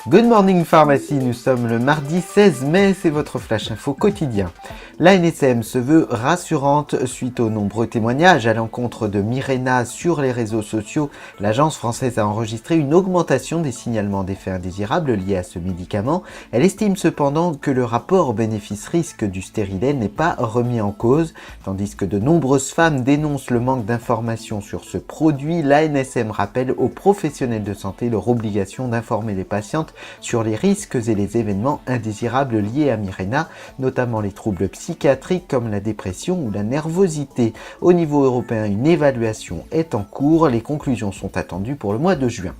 Good morning pharmacie, nous sommes le mardi 16 mai, c'est votre flash info quotidien. L'ANSM se veut rassurante suite aux nombreux témoignages à l'encontre de Mirena sur les réseaux sociaux. L'agence française a enregistré une augmentation des signalements d'effets indésirables liés à ce médicament. Elle estime cependant que le rapport bénéfice-risque du stérilet n'est pas remis en cause. Tandis que de nombreuses femmes dénoncent le manque d'informations sur ce produit, l'ANSM rappelle aux professionnels de santé leur obligation d'informer les patientes sur les risques et les événements indésirables liés à Mirena, notamment les troubles psychiatriques comme la dépression ou la nervosité. Au niveau européen, une évaluation est en cours. Les conclusions sont attendues pour le mois de juin.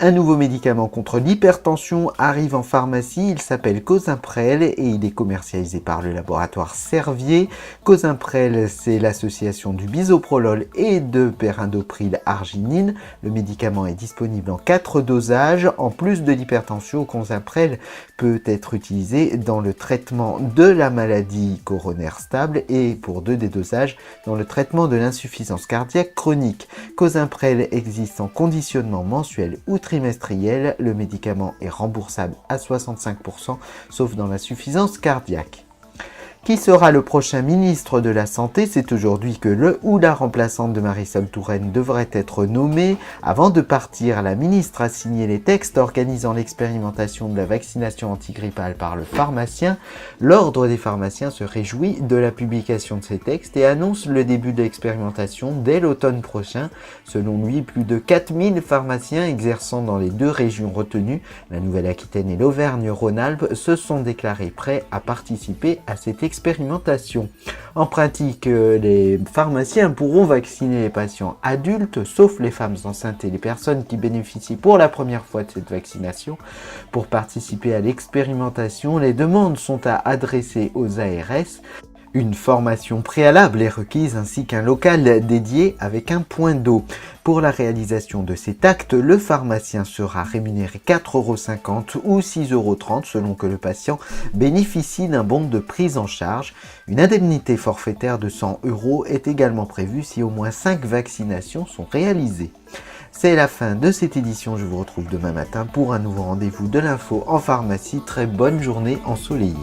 Un nouveau médicament contre l'hypertension arrive en pharmacie, il s'appelle Cosimprel et il est commercialisé par le laboratoire Servier. Cosimprel, c'est l'association du bisoprolol et de perindopril arginine. Le médicament est disponible en 4 dosages. En plus de l'hypertension, Cosimprel peut être utilisé dans le traitement de la maladie coronaire stable et pour 2 des dosages dans le traitement de l'insuffisance cardiaque chronique. Cosimprel existe en conditionnement mensuel ou trimestriel, le médicament est remboursable à 65%, sauf dans l'insuffisance cardiaque. Qui sera le prochain ministre de la Santé? C'est aujourd'hui que le ou la remplaçante de Marisol Touraine devrait être nommée. Avant de partir, la ministre a signé les textes organisant l'expérimentation de la vaccination antigrippale par le pharmacien. L'Ordre des pharmaciens se réjouit de la publication de ces textes et annonce le début de l'expérimentation dès l'automne prochain. Selon lui, plus de 4000 pharmaciens exerçant dans les 2 régions retenues, la Nouvelle-Aquitaine et l'Auvergne-Rhône-Alpes, se sont déclarés prêts à participer à cette expérimentation. En pratique, les pharmaciens pourront vacciner les patients adultes, sauf les femmes enceintes et les personnes qui bénéficient pour la première fois de cette vaccination. Pour participer à l'expérimentation, les demandes sont à adresser aux ARS. Une formation préalable est requise ainsi qu'un local dédié avec un point d'eau. Pour la réalisation de cet acte, le pharmacien sera rémunéré 4,50 € ou 6,30 € selon que le patient bénéficie d'un bon de prise en charge. Une indemnité forfaitaire de 100 € est également prévue si au moins 5 vaccinations sont réalisées. C'est la fin de cette édition, je vous retrouve demain matin pour un nouveau rendez-vous de l'info en pharmacie. Très bonne journée ensoleillée.